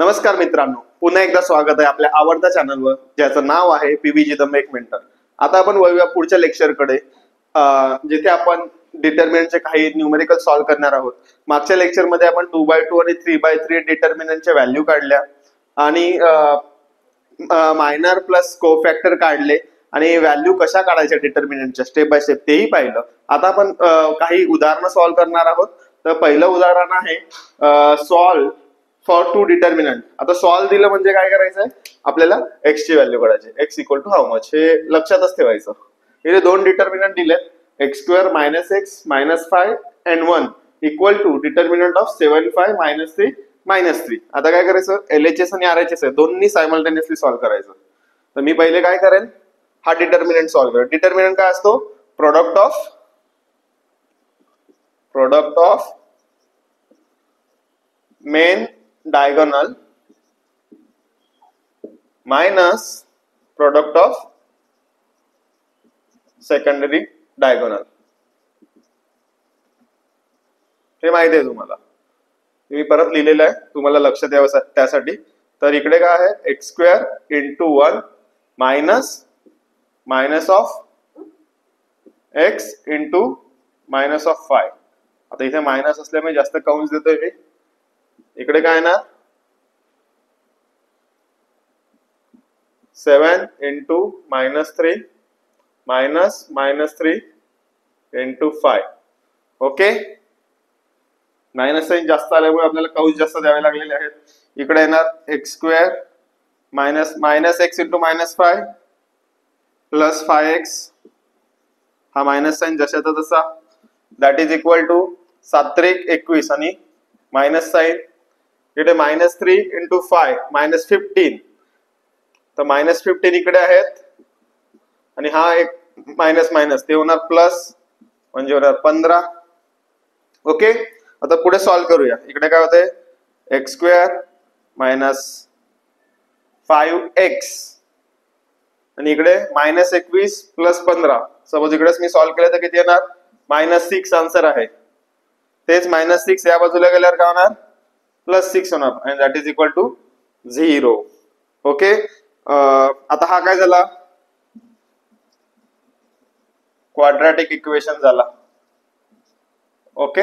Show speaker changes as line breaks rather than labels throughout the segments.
नमस्कार मित्रांनो, पुन्हा एकदा स्वागत आहे आपल्या आवडत्या चॅनलवर ज्याचं नाव आहे पीव्हीजी द मेक मेंटर. आता आपण वळूया पुढच्या लेक्चरकडे, जिथे आपण डिटर्मिनंटचे काही न्यूमेरिकल सॉल्व्ह करणार आहोत. मागच्या लेक्चरमध्ये आपण 2/2 आणि 3/3 डिटर्मिनंटच्या व्हॅल्यू काढल्या आणि मायनर प्लस कोफॅक्टर काढले आणि व्हॅल्यू कशा काढायच्या डिटर्मिनंटच्या स्टेप बाय स्टेप तेही पाहिलं. आता आपण काही उदाहरणं सॉल्व्ह करणार आहोत. तर पहिलं उदाहरण आहे सॉल्व्ह फॉर 2 डिटर्मिनंट. आता सॉल्व्ह दिलं म्हणजे काय करायचंय, आपल्याला एक्स ची व्हॅल्यू काढायची. X equal to how much हे लक्षातच ठेवायचं. इथे 2 डिटर्मिनंट दिलेत, X square minus X minus 5 and 1 equal to determinant of 7 5 minus 3 minus 3. आता काय करायचं, LHS आणि RHS आहे दोन्ही सायमल्टेनियसली सॉल्व्ह करायचं. तर मी पहिले काय करेन, हा डिटर्मिनंट सॉल्व्ह करेन. डिटर्मिनंट काय असतो, product of main diagonal minus product of secondary diagonal. हे माहिती आहे तुम्हाला, मी परत लिहिलेलं आहे, तुम्हाला लक्षात यावं त्यासाठी. तर इकडे काय आहे, x square into 1 minus of x into minus of 5. आता इथे मायनस असल्यामुळे जास्त काउंस देतोय मी. इकडे काय ना 7 into minus 3 minus 3 into 5. Okay, minus sign जास्त आल्यामुळे आपल्याला काउंस जास्त द्यावे लागलेले आहेत. इकडे येणार x square minus x into minus 5 plus 5x, हा मायनस साइन जशाचा तसा, दॅट इज इक्वल टू 7 त्रिक 21 आणि मायनस साइन. इकडे मायनस 3 इंटू 5 मायनस 15, तर मायनस 15 इकडे आहेत आणि हा एक मायनस मायनस ते होणार प्लस, म्हणजे होणार 15. ओके, आता पुढे सॉल्व्ह करूया. इकडे काय होते, एक्स स्क्वेअर मायनस 5x आणि इकडे मायनस 21 प्लस 15. सपोज इकडेच मी सॉल्व्ह केलं तर किती येणार, मायनस 6 आन्सर आहे. तेच मायनस 6 या बाजूला गेल्यावर काय होणार, प्लस 6 होणार आणि that is equal to 0. Okay, आता हा काय झाला, क्वाड्रॅटिक इक्वेशन झाला. ओके,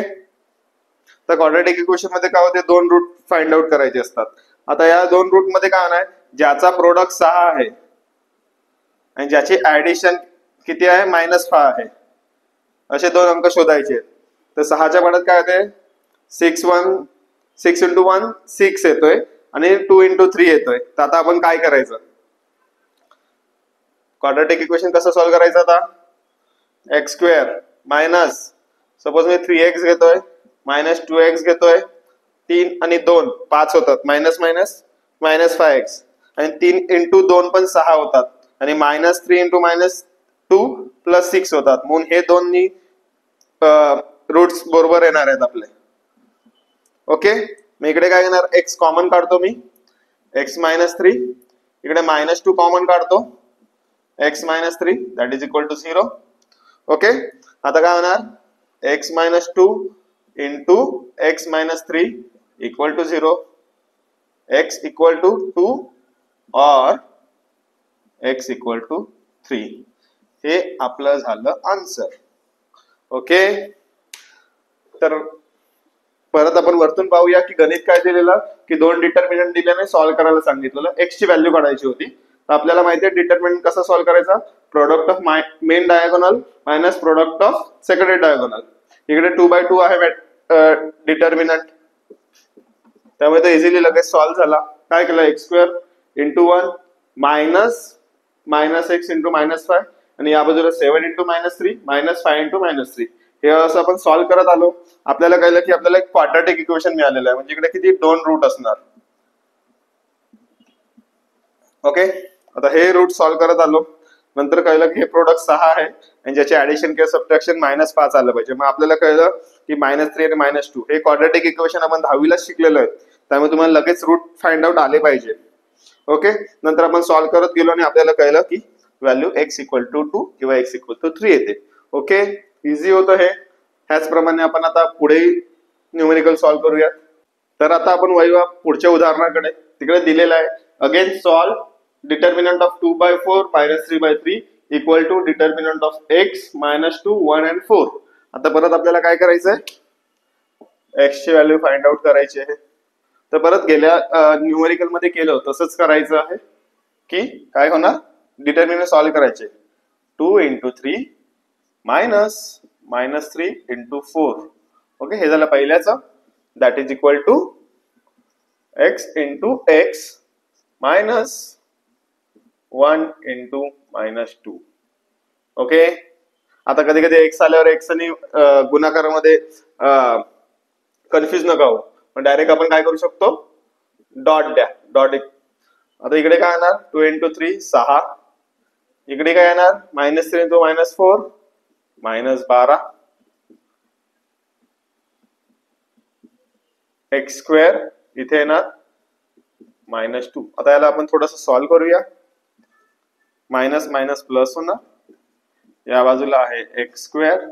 तर क्वाड्रॅटिक इक्वेशन मध्ये काय होते, 2 रूट फाइंड आउट करायचे असतात. आता या 2 रूट मध्ये काय होणार, ज्याचा प्रोडक्ट 6 आहे आणि ज्याची ऍडिशन किती आहे, मायनस 5 आहे, असे 2 अंक शोधायचे. तर 6च्या पाड्यात काय होते, 6 इंटू 1 6 येतोय आणि 2 इंटू 3 येतोय. तर आता आपण काय करायचं, क्वाड्रॅटिक इक्वेशन कसं सॉल्व्ह करायचं. आता एक्स स्क्वेअर मायनस, सपोज मी 3x घेतोय मायनस 2x घेतोय, 3 आणि 2 5 होतात, मायनस मायनस मायनस 5x आणि 3 इंटू 2 पण 6 होतात आणि मायनस 3 इंटू मायनस 2 प्लस 6 होतात. म्हणून हे दोन्ही रूट्स बरोबर येणार आहेत आपले. ओके, मी इकडे काय घेणार, x कॉमन काढतो मी, x मायनस 3, इकडे मायनस 2 कॉमन काढतो, x minus 3 that is equal to 0. Okay, आता काय होणार, x minus 2 into x minus 3 equal to 0, x equal to 2 और x इक्वल टू 3. हे आपलं झालं आन्सर. ओके, तर परत आपण वरतून पाहूया की गणित काय दिलेलं, की 2 डिटर्मिनंट दिल्याने सॉल्व्ह करायला सांगितलेलं, x ची व्हॅल्यू काढायची होती. तर आपल्याला माहिती आहे डिटर्मिनंट कसा सॉल्व्ह करायचा, product of main diagonal minus product of secondary diagonal. इकडे 2/2 आहे डिटर्मिनंट, त्यामुळे तो इझिली लगेच सॉल्व्ह झाला. काय केलं, x square into 1 minus x into minus 5 आणि या बाजूला 7 into minus 3 minus 5 into minus 3. हे असं आपण सॉल्व्ह करत आलो. आपल्याला कळलं की आपल्याला एक क्वाड्रॅटिक इक्वेशन मिळालेलं आहे, म्हणजे इकडे किती 2 रूट असणार. ओके, आता हे रूट सॉल्व्ह करत आलो. नंतर कळलं की हे प्रोडक्ट 6 आहे आणि ज्याचे ऍडिशन किंवा सबट्रॅक्शन मायनस 5 आलं पाहिजे. मग आपल्याला कळलं की मायनस 3 आणि मायनस 2 हे क्वाड्रॅटिक इक्वेशन आपण 10वीलाच शिकलेलो आहे, त्यामुळे तुम्हाला लगेच रूट फाइंड आउट आले पाहिजे. ओके, नंतर आपण सॉल्व्ह करत गेलो आणि आपल्याला कळलं की व्हॅल्यू x इक्वल टू 2 किंवा x इक्वल टू 3 येते. ओके, इझी होतं हे. ह्याचप्रमाणे आपण आता पुढे न्यूमेरिकल सॉल्व्ह करूयात. तर आता आपण वळूया पुढच्या उदाहरणाकडे. तिकडे दिलेला आहे. Again solve determinant of 2/4 minus 3/3 equal to determinant of x minus 2 1 and 4. आता परत आपल्याला काय करायचंय, x ची व्हॅल्यू फाइंड आउट करायची आहे. तर परत गेल्या न्यूमेरिकल मध्ये केलं तसंच करायचं आहे की काय होणार, डिटर्मिनंट सॉल्व करायचे. 2 into 3 minus minus 3 into 4. Okay, हे झालं पहिल्याचं. That is equal to x into x minus 1 into minus 2. Okay, आता कधी कधी x आल्यावर x आणि गुणाकारामध्ये कन्फ्युज नका हो, पण डायरेक्ट आपण काय करू शकतो, डॉट द्या. डॉट आता इकडे काय येणार, 2 into 3 6. इकडे काय येणार, minus 3 into minus 4 minus 12. X square इथे येणार मायनस 2. आता याला आपण थोडंसं सॉल्व्ह करूया. मायनस मायनस प्लस होणार, या बाजूला आहे एक्स स्क्वेअर,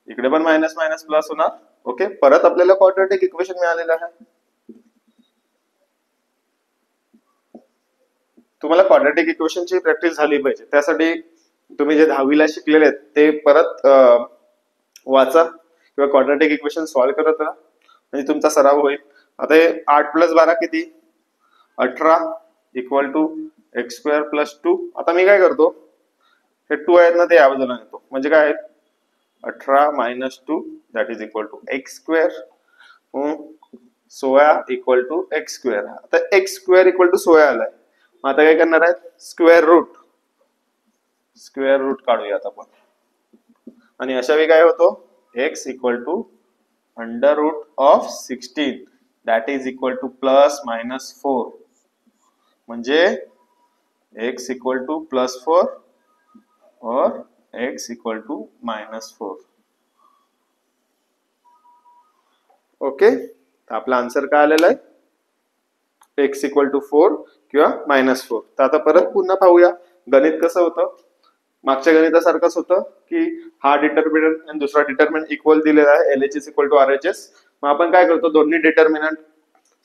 इकडे पण मायनस मायनस प्लस होणार. ओके, परत आपल्याला क्वाड्रॅटिक इक्वेशन मिळालेलं आहे. तुम्हाला क्वाड्रॅटिक इक्वेशनची प्रॅक्टिस झाली पाहिजे, त्यासाठी तुम्ही जे 10वीला शिकलेले आहेत ते परत वाचा किंवा क्वाड्रॅटिक इक्वेशन सॉल्व्ह करत राहा, म्हणजे तुमचा सराव होईल. आता हे 8 + 12 किती, 18 equal to X square plus 2. आता मी काय करतो, हे 2 आहेत ना ते या बाजूला नेतो, म्हणजे काय आहे 18 minus 2 that is equal to X square. 16 equal to X square. आता एक्स स्क्वेअर इक्वल टू 16 आलाय. आता काय करणार आहे, स्क्वेअर रूट काढूयात आपण. आणि अशा वेळी काय होतो, X equal to under root of 16 that is equal to plus minus 4. म्हणजे एक्स इक्वल टू +4 और एक्स इक्वल टू -4. ओके, आपला आन्सर काय आलेला आहे, एक्स इक्वल टू 4 किंवा -4. तर आता परत पुन्हा पाहूया गणित कसं होतं. मागच्या गणितासारखंच होतं की हा डिटर्मिनंट आणि दुसरा डिटर्मिनंट इक्वल दिलेला आहे, LHS इक्वल टू RHS. मग आपण काय करतो, दोन्ही डिटर्मिनंट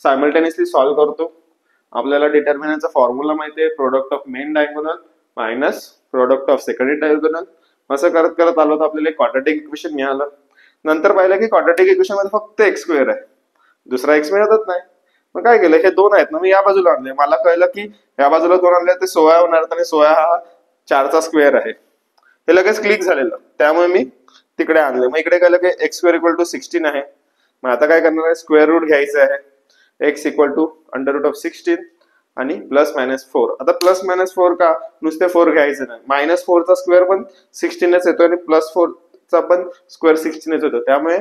सायमल्टेनियसली सॉल्व्ह करतो. आपल्याला डिटर्मिनंटचा फॉर्म्युला माहिती आहे, product of main diagonal minus product of secondary diagonal. असं करत करत आलो तर आपल्याला क्वाड्रॅटिक इक्वेशन मिळालं. नंतर पाहिलं की क्वाड्रॅटिक इक्वेशन मध्ये फक्त एक्स स्क्वेअर आहे, दुसरा एक्स मिळतच नाही. मग काय केलं, हे 2 आहेत ना मी या बाजूला आणले. मला कळलं की या बाजूला 2 आणले ते 16 होणार, आणि 16 हा 4चा स्क्वेअर आहे. हे लगेच क्लिक झालेलं, त्यामुळे मी तिकडे आणले. मग इकडे कळलं की एक्स स्क्वेअर इक्वल टू 16 आहे. मग आता काय करणार आहे, स्क्वेअर रूट घ्यायचं आहे. X equal to under root of 16 आणि +-4. आता +-4 का, नुसते 4 घ्यायचे नाही, -4चा स्क्वेअर पण 16च येतो आणि +4 चा पण स्क्वेअर 16च येतो. त्यामुळे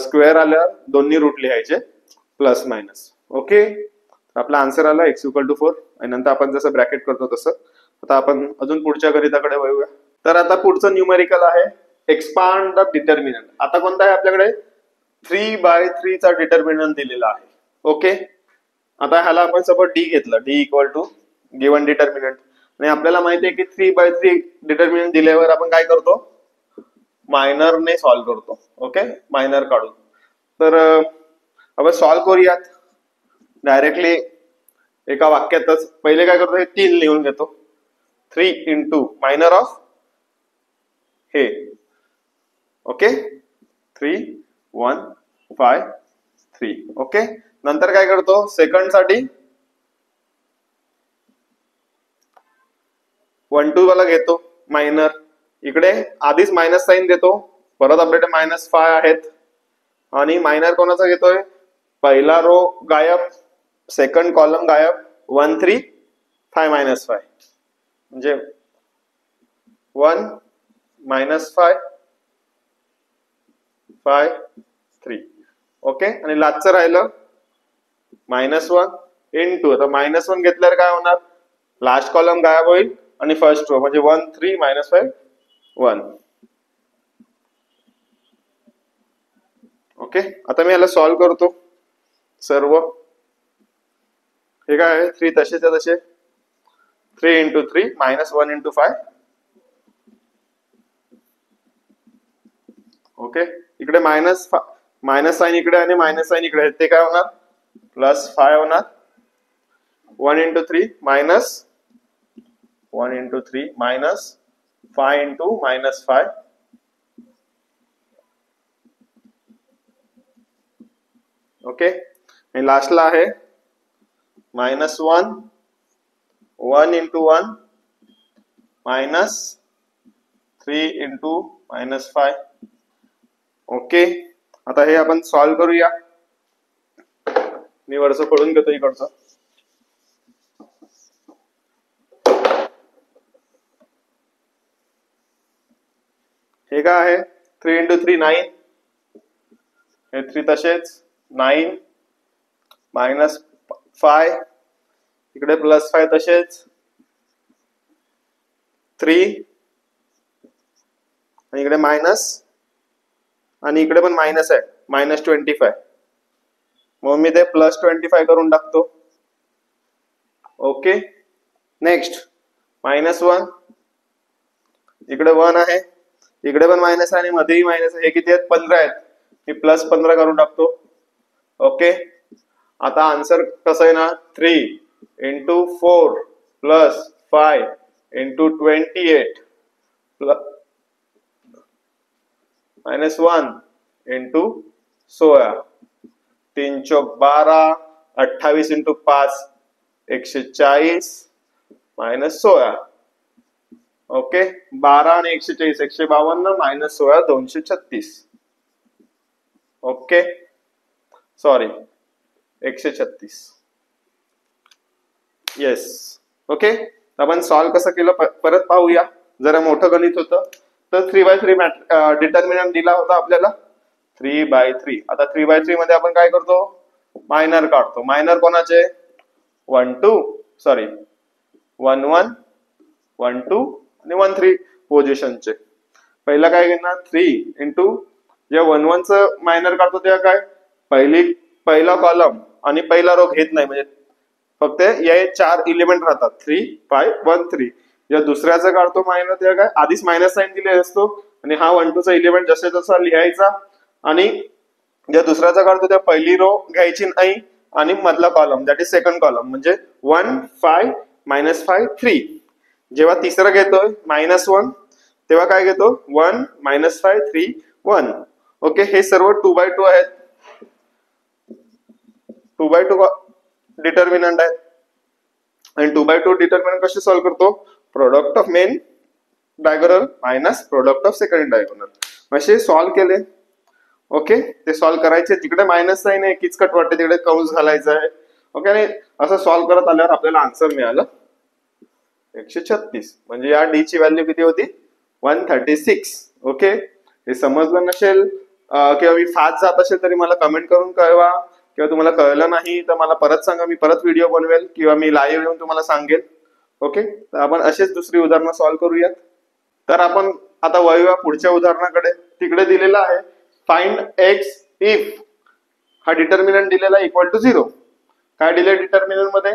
स्क्वेअर आल्यावर दोन्ही रूट लिहायचे प्लस मायनस. ओके, आपला आन्सर आला x इक्वल टू 4. आणि नंतर आपण जसं ब्रॅकेट करतो तसं. आता आपण अजून पुढच्या गणिताकडे वळूया. तर आता पुढचं न्यूमेरिकल आहे एक्सपांड द डिटर्मिनंट. आता कोणता आहे आपल्याकडे, 3/3 चा डिटर्मिनंट दिलेला आहे. ओके, आता ह्याला आपण सपोज d घेतलं, d equal to given determinant. आणि आपल्याला माहिती आहे की 3/3 डिटर्मिनंट दिल्यावर आपण काय करतो, मायनरने सॉल्व्ह करतो. ओके, मायनर काढून. तर आपण सॉल्व्ह करूयात डायरेक्टली एका वाक्यातच. पहिले काय करतो, हे 3 लिहून घेतो. 3 इंटू मायनर ऑफ हे. ओके, 3 1 5 3. ओके, नंतर काय करतो, सेकंड साठी 1 2 वाला घेतो मायनर. इकडे आधीच मायनस साइन देतो, परत आपल्याकडे -5 आहेत. आणि मायनर कोणाचा घेतोय, पहिला रो गायब, सेकंड कॉलम गायब, 1 3 5 -5. म्हणजे 1 -5 5 3. ओके, आणि लास्टचं राहिलं -1 इंटू. आता -1 घेतल्यावर काय होणार, लास्ट कॉलम गायब होईल आणि फर्स्ट रो म्हणजे 1 3 -5 1. ओके, आता मी याला सॉल्व्ह करतो सर्व. हे काय आहे, 3 तसेच्या तसे, 3 इंटू 3 -1 इंटू 5. ओके, इकडे मायनस साइन इकडे आणि मायनस साइन इकडे, ते काय होणार, +5 होणार. 1 into 3 minus 1 into 3 minus 5 into minus 5. Okay, आणि लास्टला आहे minus 1 1 into 1 minus 3 into minus 5. Okay, आता हे आपण सॉल्व करूया. मी वरचं पडून घेतो इकडचं. हे काय आहे 3 into 3 9. हे 3 तसेच 9 minus 5 इकडे प्लस 5 तसेच 3 आणि इकडे मायनस आणि इकडे पण मायनस आहे -25. मग मी ते +25 करून टाकतो. ओके, नेक्स्ट -1 इकडे 1 आहे, इकडे पण मायनस आहे आणि मध्येही मायनस आहे. हे किती आहेत 15 आहेत. मी +15 करून टाकतो. ओके, आता आन्सर कसं आहे ना 3 into 4 plus 5 into 28 minus 1 into 16 3 चौक 12 28 into 5 140 minus 16. ओके, 12 आणि 140 152 minus 16 236. Okay, sorry 136. Yes. Okay, आपण सॉल्व कसं केलं परत पाहूया. जरा मोठं गणित होतं. तर 3/3 डिटर्मिनंट दिला होता आपल्याला 3/3. आता 3/3 मध्ये आपण काय करतो, मायनर काढतो. मायनर कोणाचे 1 2 सॉरी 1 1 1 2 आणि 1 3 पोझिशनचे. पहिला काय घेणार 3 इंटू जेव्हा 1 1 चं मायनर काढतो तेव्हा काय पहिला कॉलम आणि पहिला रो घेत नाही, म्हणजे फक्त या 4 एलिमेंट राहतात 3 5 1 3. जेव्हा दुसऱ्याचा काढतो मायनर तेव्हा काय आधीच मायनस साइन दिलेला असतो आणि हा 1 2 चा एलिमेंट जसे तसा लिहायचा आणि जेव्हा दुसऱ्याचा काढतो तेव्हा पहिली रो घ्यायची नाही आणि मधला column that is second column म्हणजे 1 5 -5 3. जेव्हा तिसरा घेतोय -1 तेव्हा काय घेतो 1 -5 3 1. ओके, हे सर्व 2/2 आहेत. 2/2 डिटर्मिनंट आहे आणि 2/2 डिटर्मिनंट कसे सॉल्व करतो, product of main diagonal minus product of second diagonal असे सॉल्व केले. ओके, ते सॉल्व करायचे. जिकडे मायनस साइन आहे किचकट वाटते तिकडे कंस घालायचा आहे. ओके, आणि असं सॉल्व करत आल्यावर आपल्याला आन्सर मिळालं 136. म्हणजे या डी ची व्हॅल्यू किती होती 136. ओके, हे समजलं नसेल किंवा मी फास्ट जात असेल तरी मला कमेंट करून कळवा, किंवा तुम्हाला कळलं नाही तर मला परत सांगा, मी परत व्हिडिओ बनवेल किंवा मी लाईव्ह येऊन तुम्हाला सांगेल. ओके, तर आपण असेच दुसरी उदाहरणं सॉल्व करूयात. तर आपण आता वळूया पुढच्या उदाहरणाकडे. तिकडे दिलेला आहे फाइंड x इफ हा डिटर्मिनंट दिलेला इक्वल टू 0. काय दिले डिटर्मिनंट मध्ये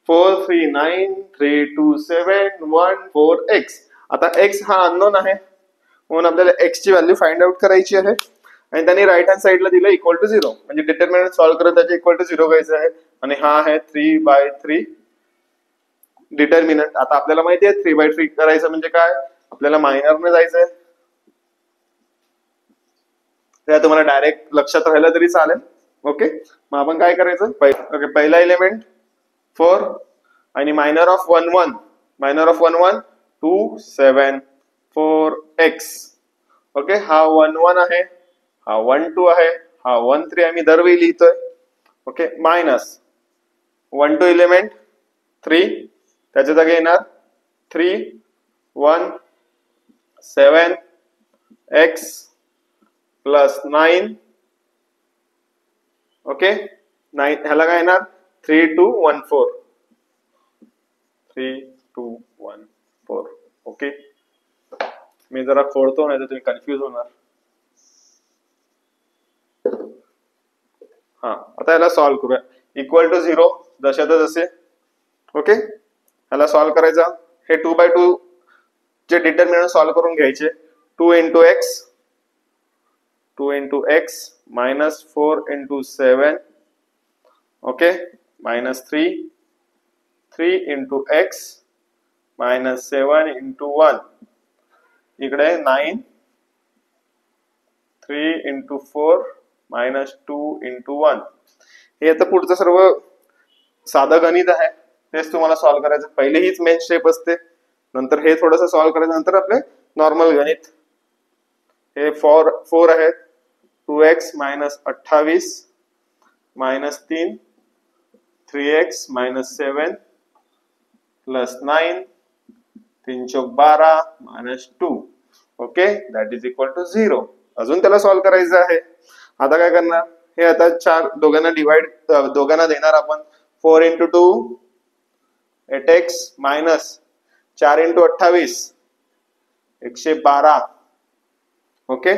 4 3 9 3 2 7 1 4 x. आता x हा अननोन आहे म्हणून आपल्याला x ची व्हॅल्यू फाइंड आउट करायची आहे आणि त्यांनी राईट हँड साइडला दिलं इक्वल टू 0. म्हणजे डिटर्मिनंट सॉल्व करत त्याचे इक्वल टू 0 घ्यायचं आहे आणि हा आहे 3/3 डिटर्मिनंट. आता आपल्याला माहिती आहे 3/3 करायचं म्हणजे काय, आपल्याला मायनरने जायचंय. त्या तुम्हाला डायरेक्ट लक्षात राहिलं तरी चालेल. ओके, मग आपण काय करायचं ओके, पहिला एलिमेंट 4 आणि मायनर ऑफ 1 1 2 7 4 x. ओके, हा 1 1 आहे, हा 1 2 आहे, हा 1 3 आम्ही दरवेळी लिहितोय. ओके, मायनस 1 2 एलिमेंट 3 त्याच्या जागी येणार 3 1 7 x प्लस 9. ओके, 9 ह्याला काय येणार 3 2 1 4 3 2 1 4. ओके, मी जरा खोडतो नाही तर तुम्ही कन्फ्युज होणार. हा, आता याला सॉल्व करूया. इक्वल टू 0 जशात जसे. ओके, ह्याला सॉल्व करायचा. हे 2/2 चे डिटर्मिनंट सॉल्व करून घ्यायचे. 2 into x minus 4 into 7. Okay, minus 3 3 into x minus 7 into 1 इकडे 9 3 इंटू 4 मायनस 2 इंटू 1. हे आता पुढचं सर्व साधं गणित आहे, तेच तुम्हाला सॉल्व्ह करायचं. पहिले हीच मेन स्टेप असते, नंतर हे थोडंसं सॉल्व्ह करायचं, नंतर आपले नॉर्मल गणित. हे 4 आहे 2x minus 28 minus 3 3x minus 7 plus 9 3 चौक 12 minus 2. Okay, that is equal to 0. अजून त्याला सॉल्व्ह करायचं आहे. आता काय करणार, हे आता दोघांना देणार आपण. 4 into 2 8x minus 4 into 28 112. Okay,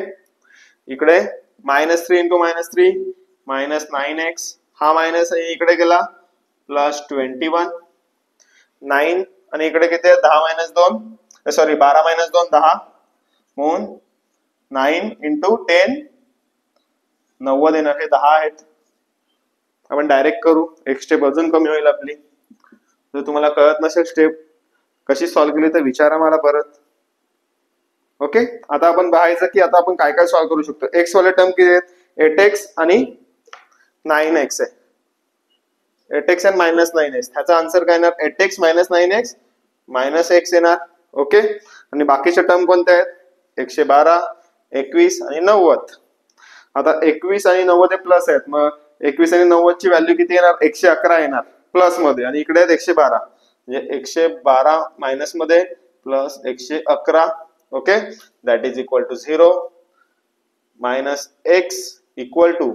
इकडे minus 3 into minus 3 minus 9x, हा मायनस इकडे गेला प्लस 21 9 आणि इकडे किती आहे 10 मायनस 2 सॉरी 12 मायनस 2 10 म्हणून 9 इंटू 10 90 येणार. हे 10 आहेत. आपण डायरेक्ट करू, एक स्टेप अजून कमी होईल आपली. जर तुम्हाला कळत नसेल स्टेप कशी सॉल्व्ह केली तर विचारा मला परत. ओके, आता आपण पाहायचं की आता आपण काय काय सॉल्व्ह करू शकतो. एक्स वाले टर्म किती आहेत 8x आणि 9x आहे. 8x आणि मायनस 9x, ह्याचा आन्सर काय येणार 8x minus 9x minus x येणार. ओके, आणि बाकीचे टर्म कोणते आहेत 112 21 आणि 90. आता 21 आणि 90 हे प्लस आहेत, मग 21 आणि 90 ची व्हॅल्यू किती येणार 111 येणार प्लस मध्ये, आणि इकडे आहेत 112 म्हणजे 112 मायनस मध्ये plus 111. Okay, that is equal to 0. Minus X equal to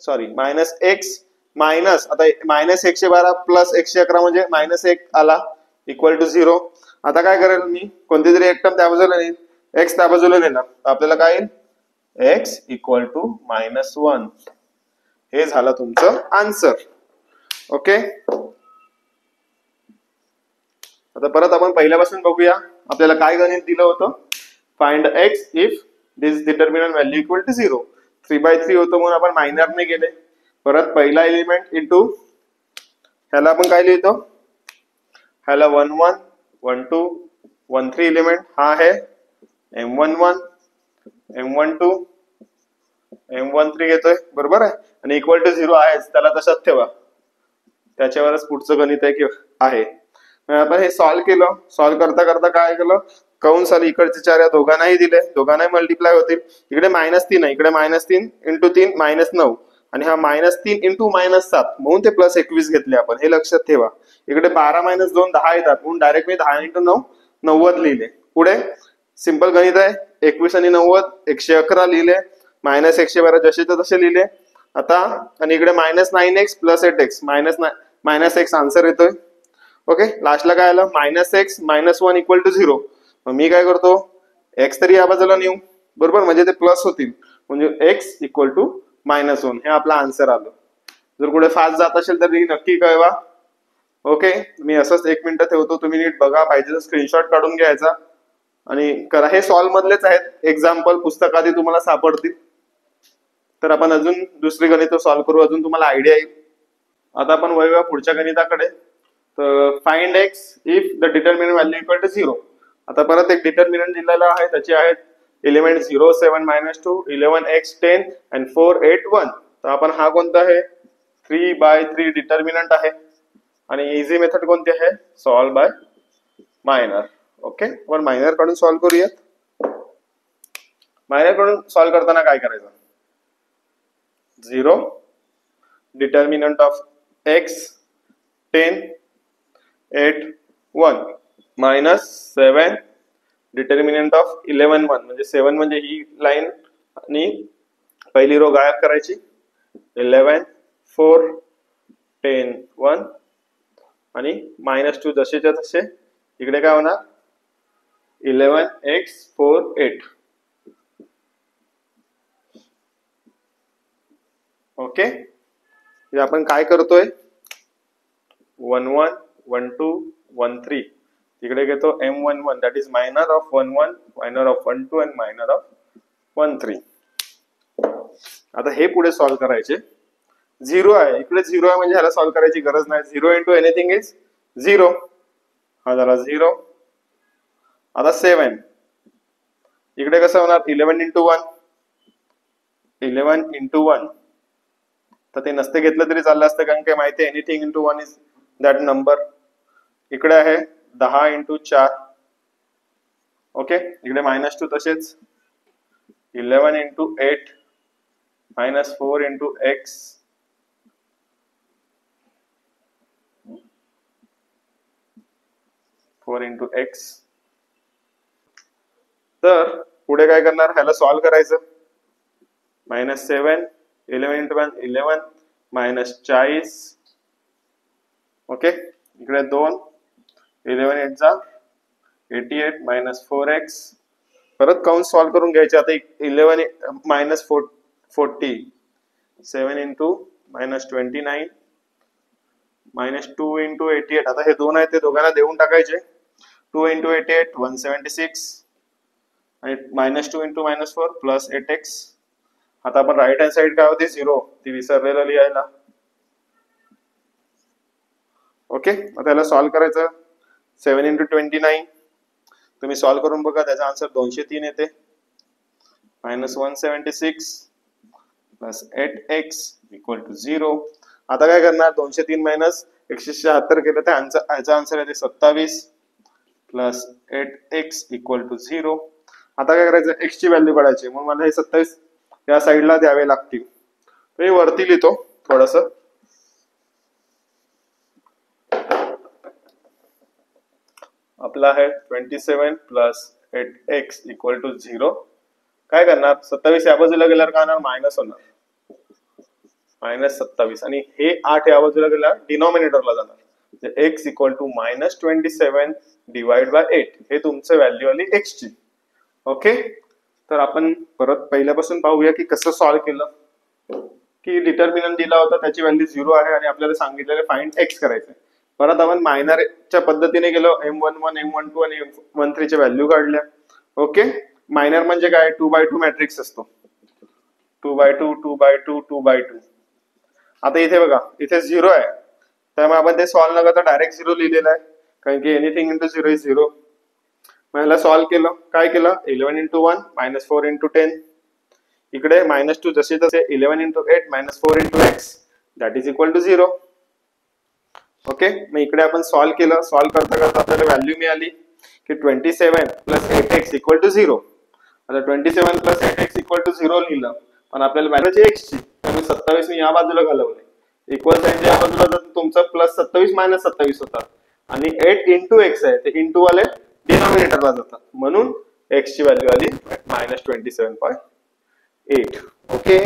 sorry minus X minus आता मायनस 112 प्लस 111 म्हणजे मायनस 1 आला इक्वल टू 0. आता काय करेल मी, कोणती तरी एक टर्म त्या बाजूला नेईल, एक्स त्या बाजूला नेणार, तर आपल्याला काय येईल एक्स इक्वल टू मायनस 1. हे झालं तुमचं आन्सर. ओके, आता परत आपण पहिल्यापासून बघूया. आपल्याला काय गणित दिलं होतं, find X if this determinant value equal to 0. 3/3 होतं म्हणून आपण मायनरने गेले. परत पहिला एलिमेंट इंटू ह्याला आपण काय लिहितो, ह्याला 1 1 1 2 1 3 एलिमेंट, हा आहे M11 M12 M13 घेतोय बरोबर आहे, आणि इक्वल टू 0 आहेच, त्याला तशाच ठेवा, त्याच्यावरच पुढचं गणित आहे. आपण हे सॉल्व्ह केलं. सॉल्व्ह करता करता काय केलं, कंस आली इकडचे 4 या दोघांनाही दिले, दोघांनाही मल्टिप्लाय होतील. इकडे -3 आहे, इकडे -3 इंटू 3 -9 आणि हा -3 इंटू -7 म्हणून ते प्लस 21 घेतले आपण, हे लक्षात ठेवा. इकडे 12 - 2 10 येतात म्हणून डायरेक्ट मी 10 इंटू 9 90 लिहिले. पुढे सिंपल गणित आहे, 21 आणि 90 111 लिहिले, -112 जसेच्या तसे लिहिले. आता आणि इकडे -9x plus 8x -x answer येतोय. ओके, लास्टला काय आलं -x -1 इक्वल टू 0. मग मी काय करतो, x तरी या बाजूला नेऊ बरोबर, म्हणजे ते प्लस होतील, म्हणजे x इक्वल टू -1. हे आपला आन्सर आलं. जर कुठे फास्ट जात असेल तर नक्की कळवा. ओके, मी असंच 1 मिनिट ठेवतो, तुम्ही नीट बघा, पाहिजे तर स्क्रीनशॉट काढून घ्यायचा आणि करा. हे सॉल्व मधलेच आहेत, एक्झाम्पल पुस्तकात तुम्हाला सापडतील. तर आपण अजून दुसरी गणित सॉल्व करू, अजून तुम्हाला आयडिया येईल. आता आपण वळूया पुढच्या गणिताकडे. तर find X if the determinant value equal to 0. आता परत एक डिटर्मिनंट दिलेला आहे, त्याचे आहेत एलिमेंट 0 7 -2 11x 10 and 4 8 1. तर आपण हा कोणता आहे 3/3 डिटर्मिनंट आहे, आणि इझी मेथड कोणती आहे सॉल्व बाय मायनर. ओके, आपण मायनर कडून सॉल्व करूयात. मायनर कडून सॉल्व करताना काय करायचं, 0 determinant of x 10 8 1 -7 determinant of 11 1 म्हणजे 7 म्हणजे ही लाईन आणि पहिली रो गायब करायची. 11 4 10 1 आणि -2 जसेच्या तसे इकडे काय होणार 11x 4 8. ओके, आपण काय करतोय 1 1 1 2 1 3 तिकडे घेतो M11 that is minor of 1 1 minor of 1 2 and minor of 1 3. आता हे पुढे सॉल्व करायचे. 0 आहे इकडे, 0 आहे म्हणजे ह्याला सॉल्व करायची गरज नाही. 0 इंटू एनिथिंग इज 0 हा झाला 0. आता 7 इकडे कसं होणार 11 into 1 11 into 1 तर ते नसते घेतलं तरी चाललं असतं कारण काय माहिती आहे anything into 1 is that number. इकडे आहे 10 into 4 ओके. इकडे -2 तसेच 11 into 8 -4 into x 4 into x. तर पुढे काय करणार ह्याला सॉल्व करायचं. -7 11 into 1 11 -40 ओके. इकडे 2 11 8 जा 88 -4x. परत काउंट सॉल्व करून घ्यायचे. आता 11 -40 7 into -29 -2 into 88. आता हे दोन आहेत ते दोघांना देऊन टाकायचे. 2 into 88 176 आणि -2 into -4 प्लस 8x. आता आपण राईट हँड साइड काय होती 0 ती विसरलेलं लिहायला. ओके. आता याला सॉल्व करायचं. 7 into 29 तुम्ही सॉल्व करून बघा त्याचा आन्सर 203 येते. -176 प्लस 8x इक्वल टू 0. आता काय करणार 203 मायनस 176 केलं तर ह्याचा आन्सर येते 27 प्लस 8x इक्वल टू 0. आता काय करायचं x ची व्हॅल्यू काढायची म्हणून मला हे 27 या साईडला द्यावे लागतील. मी वरती लिहितो थोडस. आपला आहे 27 प्लस 8x इक्वल टू 0. काय करणार 27 या बाजूला गेल्यावर काय होणार मायनस होणार -27 आणि हे 8 या बाजूला गेल्यावर डिनॉमिनेटरला जाणार. x equal to -27 divide by 8 हे तुमचं व्हॅल्यू आली x ची. ओके. तर आपण परत पहिल्यापासून पाहूया की कसं सॉल्व केलं. की डिटर्मिनंट दिला होता त्याची व्हॅल्यू 0 आहे आणि आपल्याला सांगितलेलं फाइंड x करायचं. परत आपण मायनरच्या पद्धतीने गेलो M11 M12 आणि M13 च्या व्हॅल्यू काढल्या. ओके. मायनर म्हणजे काय 2x2 मॅट्रिक्स असतो. 2x2 2x2 2x2. आता इथे बघा इथे 0 आहे त्यामुळे आपण ते सॉल्व न करता डायरेक्ट 0 लिहिलेलं आहे कारण की एनिथिंग इंटू 0 इज 0. मग ह्याला सॉल्व केलं. काय केलं 11 into 1 -4 into 10. इकडे -2 जसे तसे 11 into 8 -4 into x that is equal to 0. Okay. मग इकडे आपण सॉल्व केलं. सॉल्व करता करता आपल्याला व्हॅल्यू मिळाली की 27 प्लस 8x इक्वल टू 0. आता 27 प्लस 8x इक्वल टू 0 लिहिलं पण आपल्याला व्हॅल्यू x ची त्यामुळे 27 मी या बाजूला घालवले. इक्वल साईनच्या या बाजूला तर तुमचा प्लस 27 मायनस 27 होता आणि 8 into x आहे ते इंटू वाले डिनॉमिनेटरला जातात म्हणून x ची व्हॅल्यू आली -27.8. ओके.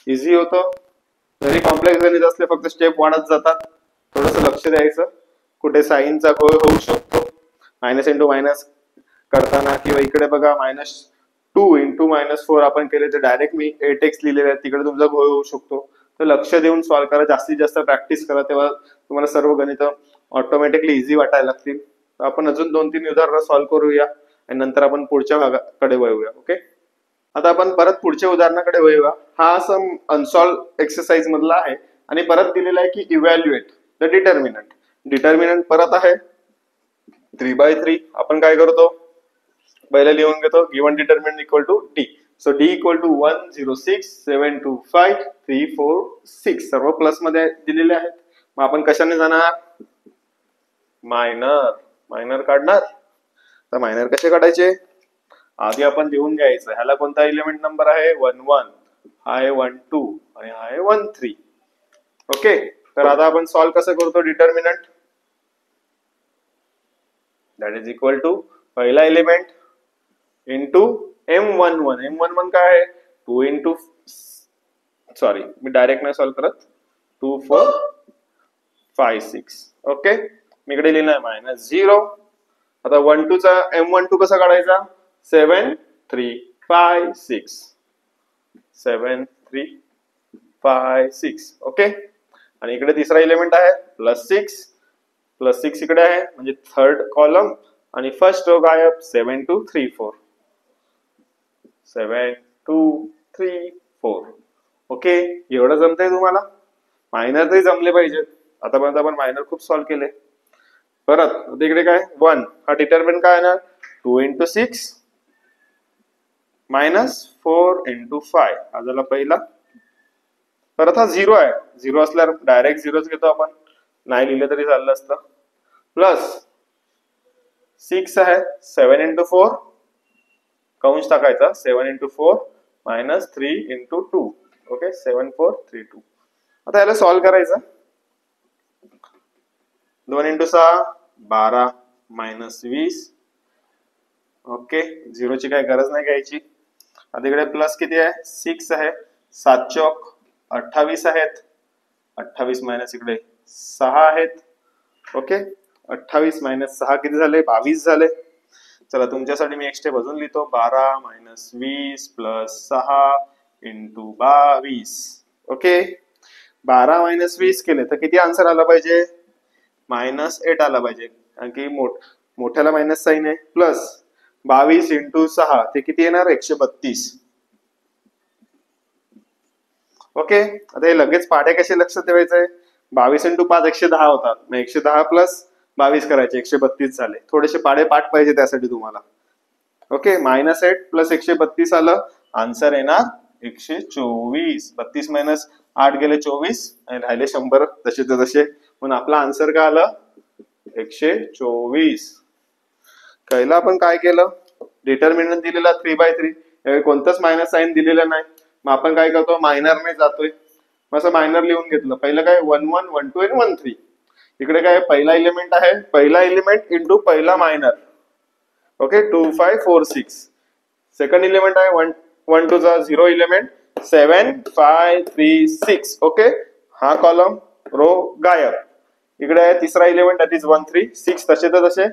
इझी होतं. जरी कॉम्प्लेक्स गणित असले फक्त स्टेप वाढत जातात. थोडस लक्ष द्यायचं. कुठे साईनचा घोळ होऊ शकतो मायनस इंटू मायनस करताना किंवा इकडे बघा -2 into -4 आपण केले तर डायरेक्ट मी 8x लिहिलेले आहे तिकडे तुमचा घोळ होऊ शकतो. तर लक्ष देऊन सॉल्व करा. जास्तीत जास्त प्रॅक्टिस करा तेव्हा तुम्हाला सर्व गणित ऑटोमॅटिकली इझी वाटायला लागतील. आपण अजून 2-3 उदाहरणं सॉल्व करूया आणि नंतर आपण पुढच्या भागाकडे वळूया. ओके. आता आपण परत पुढच्या उदाहरणाकडे वळूया. हा सम अनसॉल्व एक्सरसाइज मधला आहे आणि परत दिलेला आहे की इव्हॅल्युएट द डिटर्मिनंट. डिटर्मिनंट परत आहे 3/3. आपण काय करतो पहिले लिहून घेतो given determinant equal to d. So d equal to 1 0 6 7 2 5 3 4 6 सर्व प्लस मध्ये दिलेले आहेत. मग आपण कशाने जाणार मायनर काढणार. तर मायनर कसे काढायचे आधी आपण लिहून घ्यायचं. ह्याला कोणता एलिमेंट नंबर आहे 1 1 हा आहे 1 2 आणि हा आहे 1 3. ओके. तर आता आपण सॉल्व कसं करतो determinant that is equal to पहिला एलिमेंट इंटू M11. M11 काय आहे 2 इंटू सॉरी मी डायरेक्ट नाही सॉल्व करत 2 4 5 6. ओके. मी इकडे लिहिलं आहे -0. आता 1 2 चा M12 कसा काढायचा 7 3 5 6 7 3 5 6. ओके. आणि इकडे तिसरा एलिमेंट आहे +6 इकडे आहे म्हणजे थर्ड कॉलम आणि फर्स्ट रो गायब 7 2 3 4 7 2 3 4. ओके. एवढं जमतंय तुम्हाला. मायनर तरी जमले पाहिजेत. आतापर्यंत आपण मायनर खूप सॉल्व केले. परत आता इकडे काय 1, हा डिटर्मिनंट काय येणार 2 into 6 मायनस 4 into 5 हा झाला पहिला. परत हा 0 आहे, 0 असल्यावर डायरेक्ट 0च घेतो आपण, नाही लिहिलं तरी चाललं असतं. प्लस 6 आहे 7 into 4 कंस टाकायचा 7 into 4 मायनस 3 into 2. ओके 7 4 3 2. आता याला सॉल्व करायचं. 2 into 6 12 मायनस 20. ओके 0 ची काही गरज नाही घ्यायची. आता इकडे प्लस किती आहे 6 आहे 7 चौक 28 आहेत. 28 मायनस इकडे 6 आहेत. ओके 28 मायनस 6 किती झाले 22 झाले. चला तुमच्यासाठी मी एक्स्ट्रा अजून लिहितो 12 minus 20 plus 6 into 22. Okay 12 minus 20 केले तर किती आन्सर आला पाहिजे -8 आला पाहिजे, कारण की मोठ्याला मायनस साइन आहे. प्लस 22 इंटू 6 ते किती येणार 132. ओके आता हे लगेच पाढे कसे लक्षात ठेवायचे 22 इंटू 5 110 होतात, मग 110 प्लस 22 करायचे 132 झाले. थोडेसे पाढे पाठ पाहिजे त्यासाठी तुम्हाला. ओके -8 प्लस 132 आलं, आन्सर येणार 124. 32 मायनस 8 गेले 24 आणि राहिले 100 तसे तर तसे, म्हणून आपला आन्सर काय आलं 124. पहिला आपण काय केलं डिटर्मिनंट दिलेला 3/3, कोणतंच मायनस साइन दिलेलं नाही, मग आपण काय करतो मायनरने जातोय, मग असं मायनर लिहून घेतलं. पहिलं काय 1 1 1 2 आणि 1 3. इकडे काय पहिला एलिमेंट आहे, पहिला एलिमेंट इंटू पहिला मायनर. ओके 2 5 4 6. सेकंड एलिमेंट आहे 1 1 2 चा 0 एलिमेंट 7 5 3 6. ओके हा कॉलम रो गायब. इकडे आहे तिसरा एलिमेंट दॅट इज 1 3 6 तसे तर तसे,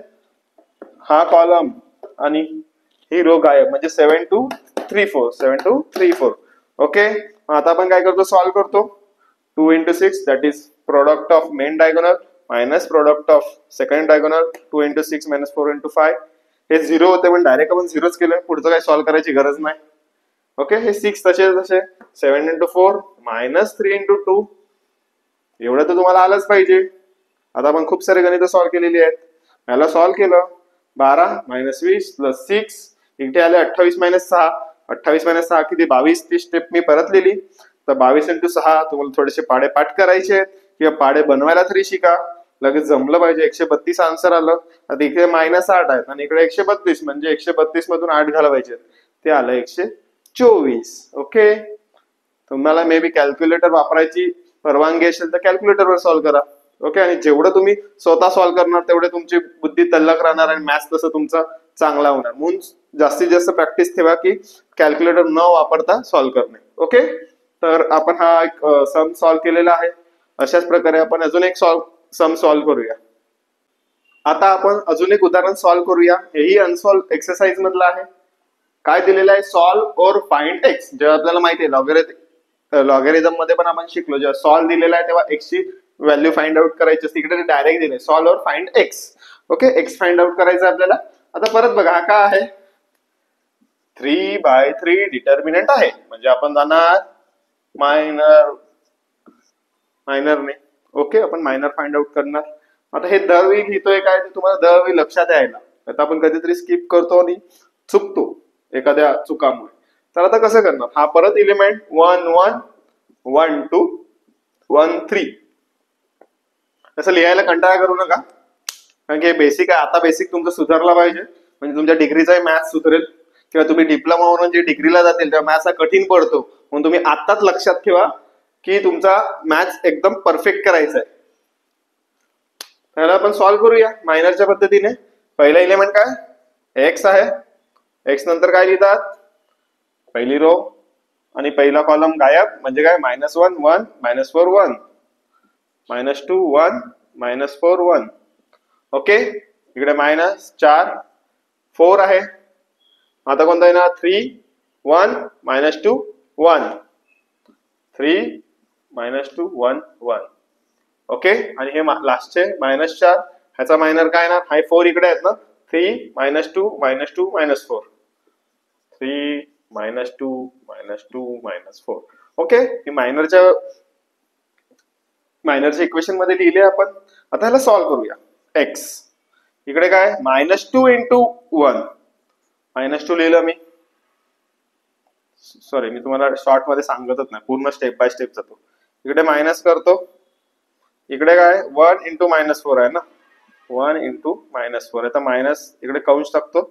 हा कॉलम आणि ही रो गायब, म्हणजे 7 2 3 4 7 2 3 4. ओके आता आपण काय करतो सॉल्व करतो. 2 into 6 that is product of main diagonal minus product of second diagonal. 2 into 6 minus 4 into 5. हे 0 होते पण डायरेक्ट आपण 0च केलं, पुढचं काही सॉल्व करायची गरज नाही. ओके हे 6 तसे तसे 7 into 4 minus 3 into 2. एवढं तर तुम्हाला आलंच पाहिजे. आता आपण खूप सारे गणित सॉल्व केलेली आहेत. याला सॉल्व केलं 12 मायनस 20 प्लस 6 इथे आले 28 मायनस 6. 28 मायनस 6 किती 22. ती स्टेप मी परत लिहिली. तर 22 इंटू 6 तुम्हाला थोडेसे पाढे पाठ करायचे आहेत किंवा पाढे बनवायला तरी शिका, लगेच जमलं पाहिजे. 132 आन्सर आलं. आता इकडे -8 आहेत आणि इकडे 132, म्हणजे 132 मधून 8 घालवायचे, ते आलं 124. ओके तुम्हाला मे बी कॅल्क्युलेटर वापरायची परवानगी असेल तर कॅल्क्युलेटरवर सॉल्व करा. ओके आणि जेवढं तुम्ही स्वतः सॉल्व करणार तेवढे तुमची बुद्धी तल्लख राहणार आणि मॅथ्स तसं तुमचा चांगला होणार. म्हणून जास्तीत जास्त प्रॅक्टिस ठेवा की कॅल्क्युलेटर न वापरता सॉल्व करणे. ओके तर आपण हा एक सम सॉल्व केलेला आहे. अशाच प्रकारे आपण अजून एक सम सॉल्व करूया. आता आपण अजून एक उदाहरण सॉल्व करूया. हेही अनसॉल्व एक्सरसाइज मधलं आहे. काय दिलेलं आहे सॉल्व और फाइंड एक्स. जेव्हा आपल्याला माहिती आहे लॉगॅरिथम मध्ये पण आपण शिकलो, जेव्हा सॉल्व दिलेला आहे तेव्हा एक्स ची व्हॅल्यू फाइंड आउट करायची असते. इकडे डायरेक्ट दिले सॉल्व और find x. Okay x find out करायचं आपल्याला. आता परत बघा हा काय आहे 3/3 डिटर्मिनंट आहे, म्हणजे आपण जाणार मायनरने. ओके आपण मायनर फाइंड आउट करणार. आता हे दरवेळी लिहितोय काय ते तुम्हाला दरवेळी लक्षात यायला. आता आपण कधीतरी स्किप करतो आणि चुकतो एखाद्या चुकामुळे. तर आता कसं करणार, हा परत एलिमेंट 1 1 1 2 1 3 असं लिहायला कंटाळा करू नका, कारण की बेसिक आहे. आता बेसिक तुमचं सुधारला पाहिजे, म्हणजे तुमच्या डिग्रीचाही मॅथ्स सुधरेल. किंवा तुम्ही डिप्लोमावरून जे डिग्रीला जातील तेव्हा मॅथ्स हा कठीण पडतो, म्हणून तुम्ही आताच लक्षात ठेवा की तुमचा मॅथ्स एकदम परफेक्ट करायचा आहे. त्याला आपण सॉल्व करूया मायनरच्या पद्धतीने. पहिला एलिमेंट काय एक्स आहे. एक्स नंतर काय लिहितात पहिली रो आणि पहिला कॉलम गायब, म्हणजे काय -1 1 -4 1 -2 1 -4 1. ओके इकडे -4 4 आहे. आता कोणता येणार 3 1 -2 1 3 -2 1 1. ओके आणि हे लास्टचे -4 ह्याचा मायनर काय येणार, हाय 4 इकडे आहेत ना, 3 -2 -2 -4 3 -2 -2 -4. ओके ही मायनरच्या इक्वेशन मध्ये लिहिले आपण. आता ह्याला सॉल्व करूया. एक्स. इकडे काय -2 इंटू 1, -2 लिहिलं मी. सॉरी, मी तुम्हाला शॉर्ट मध्ये सांगतच नाही, पूर्ण स्टेप बाय स्टेप जातो. इकडे मायनस करतो, इकडे काय 1 इंटू -4 आहे ना, 1 इंटू -4. आता मायनस इकडे कंस टाकतो,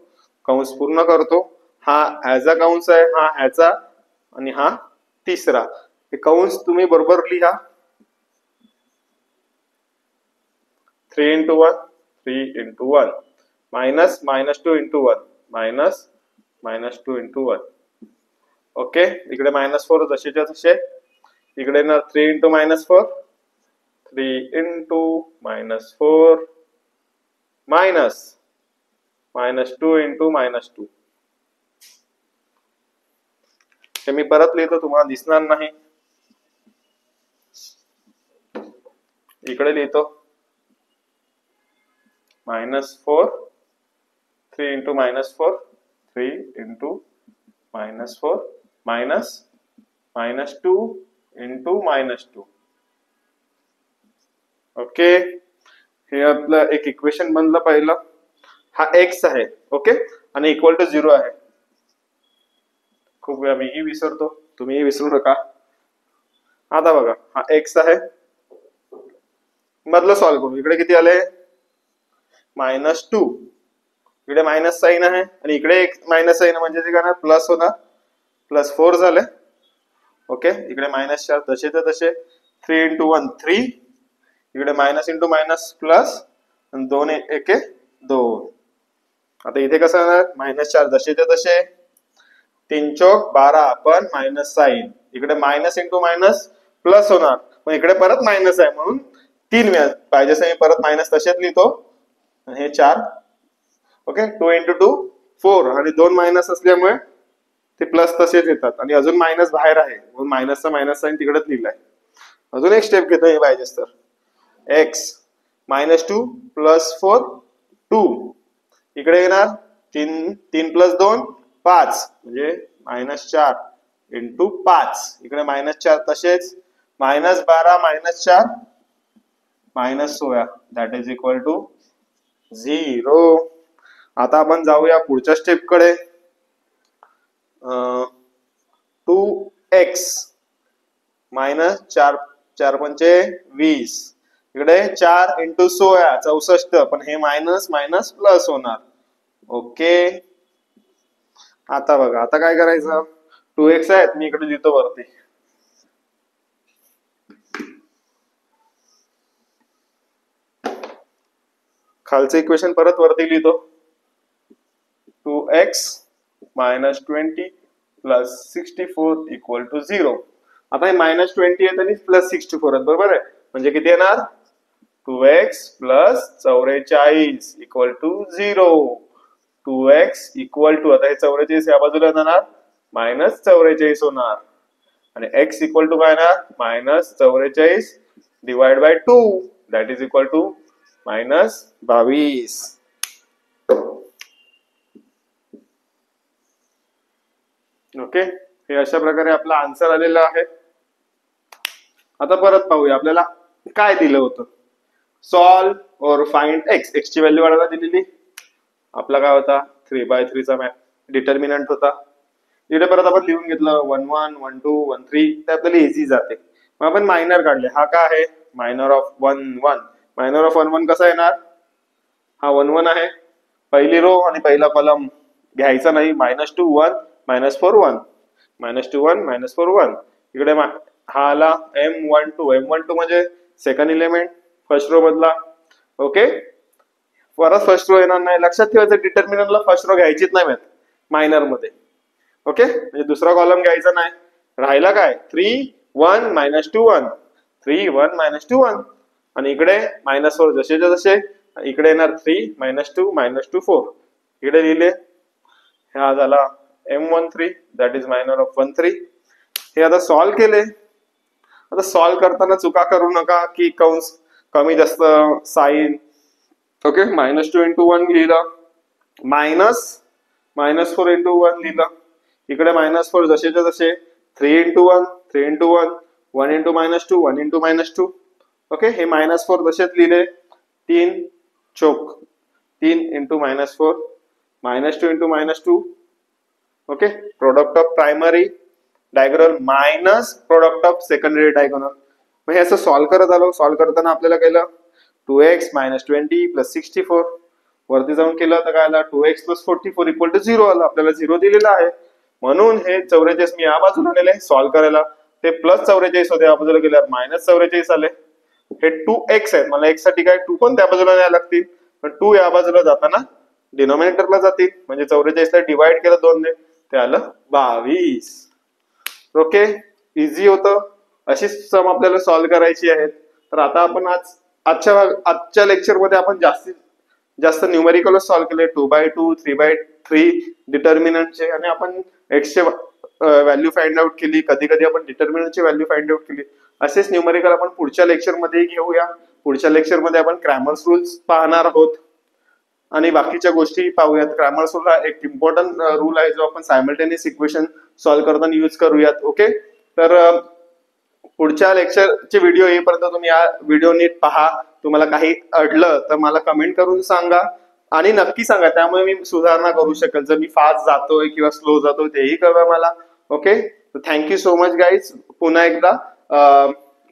कंस पूर्ण करतो. हा ह्याचा कंस आहे, हा ह्याचा, आणि हा तिसरा. हे कंस तुम्ही बरोबर लिहा. 3 into 1, 3 into 1, minus -2 into 1, minus -2 into 1. Okay, इकडे -4 जसेच्या तसे. इकडे ना 3 इंटू -4, 3 इंटू -4, मायनस -2 इंटू -2. हे मी परत लिहितो, तुम्हाला दिसणार नाही. इकडे लिहितो -4, 3 into -4, 3 into -4, minus -2 into -2. Okay, हे आपलं एक इक्वेशन बनलं पहिलं. हा एक्स आहे, ओके, आणि इक्वल टू 0 आहे. खूप वेळा मीही विसरतो, तुम्हीही विसरू नका. आता बघा, हा एक्स आहे, मधलं सॉल्व्ह करू. इकडे किती आले -2, इकडे मायनस साइन आहे, आणि इकडे एक मायनस साइन म्हणजे ते काय प्लस होणार, +4 झाले. ओके, इकडे -4 तसे तर तसे. 3 इंटू 1 3, इकडे मायनस इंटू मायनस प्लस, आणि 2 1 2. आता इथे कसं होणार, -4 जसे ते तसे, 3 चौक 12, पण मायनस साइन. इकडे मायनस इंटू मायनस प्लस होणार, पण इकडे परत मायनस आहे, म्हणून 3 वेळा पाहिजे मी परत मायनस तसेच लिहितो. हे 4. ओके, 2 इंटू 2 4, आणि 2 मायनस असल्यामुळे ते प्लस तसेच येतात, आणि अजून मायनस बाहेर आहे, म्हणून मायनसचा मायनस साइन तिकडेच लिहिलाय. अजून एक स्टेप घेतो, हे पाहिजेच तर. एक्स -2 + 4 2, इकडे येणार 3 + 2 5, म्हणजे -4 इंटू 5. इकडे -4 तसेच, -12 - 4 -16, दॅट इज इक्वल टू 0. आता आपण जाऊया पुढच्या स्टेप कडे. 2x -4 4 पंचे 20, इकडे 4 इंटू 16 64, पण हे मायनस मायनस प्लस होणार. ओके, आता बघा, आता काय करायचं, 2x आहेत, मी इकडे लिहितो वरती. खालचं इक्वेशन परत वरती लिहितो. 2x -20 + 64 = 0. आता हे -20 आहेत आणि +64 आहेत, बरोबर आहे, म्हणजे किती येणार, 2x + 44 = 0. 2x = आता हे 44 या बाजूला येणार, -44 होणार, आणि x = काय येणार, -44 / 2, that is equal to -22. Okay, हे अशा प्रकारे आपला आन्सर आलेला आहे. आता परत पाहूया, आपल्याला काय दिलं होतं, सॉल्व और फाइंड x. x ची व्हॅल्यू वाढवायला दिलेली, आपला काय होता 3/3 चा डिटर्मिनंट होता. इकडे परत आपण लिहून घेतलं 1 1 1 2 1 3, ते आपल्याला इझी जाते. मग आपण मायनर काढले, हा काय आहे, मायनर ऑफ 1 1. मायनर ऑफ 1 1 कसा येणार, हा 1 1 आहे, पहिली रो आणि पहिला कॉलम घ्यायचा नाही, -2 1 -4 1, -2 1 -4 1. इकडे हा आला M12, M12 म्हणजे सेकंड एलिमेंट फर्स्ट रो मधला. ओके, परत फर्स्ट रो येणार नाही, लक्षात ठेवायचं, डिटर्मिनंटला फर्स्ट रो घ्यायचीच नाही मायनर मध्ये. ओके, म्हणजे दुसरा कॉलम घ्यायचा नाही, राहिला काय 3 1 -2 1, 3 1 -2 1, आणि इकडे -4 जसेच्या जसे, इकडे येणार 3 -2 -2 4, इकडे लिहिले. हा झाला M13, that is minor of 1 3. हे आता सॉल्व केले. आता सॉल्व करताना चुका करू नका, की कंस कमी जास्त साइन. ओके, -2 इंटू 1 लिहिलं, -4 इंटू 1 लिहिलं, इकडे -4 जसेच्या जसे, 3 into 1 3 into 1, 1 into -2 1 into -2. Okay, हे -4 तसेच लिहिले, 3 चोक 3 into -4 -2 into -2 okay product of primary diagonal minus product of secondary diagonal. मग हे असं सॉल्व्ह करत आलो. सॉल्व्ह करताना आपल्याला केलं 2x - 20 + 64 वरती जाऊन केलं तर काय आलं 2x + 44 = 0 आलं. आपल्याला 0 दिलेला आहे म्हणून हे 44 मी या बाजूला नेले सॉल्व्ह करायला. ते +44 होते या बाजूला गेल्यावर -44 आले. हे 2x आहेत मला x साठी काय 2 पण त्या बाजूला न्यायला लागतील पण 2 या बाजूला जाताना डिनॉमिनेटरला जातील म्हणजे 44 ला डिवाइड केलं 2 ने ते आलं 22. ओके इझी होतं. अशी सम आपल्याला सॉल्व्ह करायची आहेत. तर आता आपण आजच्या लेक्चर मध्ये आपण जास्तीत जास्त न्यूमेरिकल सॉल्व्ह केले 2/2 3/3 डिटर्मिनंटचे आणि आपण x चे व्हॅल्यू फाइंड आउट केली. कधी कधी आपण डिटर्मिनंटची व्हॅल्यू फाइंड आउट केली. असेच न्यूमेरिकल आपण पुढच्या लेक्चर मध्ये घेऊया. पुढच्या लेक्चर मध्ये आपण क्रॅमर्स रूल्स पाहणार आहोत आणि बाकीच्या गोष्टी पाहूयात. क्रॅमर्स रूल हा एक इम्पॉर्टंट रूल आहे जो आपण सायमल्टेनियस इक्वेशन सॉल्व्ह करताना यूज करूयात. ओके तर पुढच्या लेक्चरचे व्हिडिओ येईपर्यंत तुम्ही या व्हिडिओ नीट पहा. तुम्हाला काही अडलं तर मला कमेंट करून सांगा आणि नक्की सांगा त्यामुळे मी सुधारणा करू शकेल. जर मी फास्ट जातोय किंवा स्लो जातोय तेही कळवा मला. Okay thank you so much guys. पुन्हा एकदा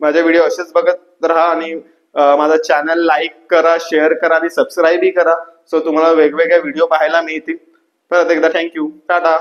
माझे व्हिडिओ असेच बघत राहा आणि माझा चॅनल लाईक करा शेअर करा आणि सबस्क्राईबही करा सो तुम्हाला वेगवेगळे व्हिडिओ पाहायला मिळतील. परत एकदा थँक्यू टाटा.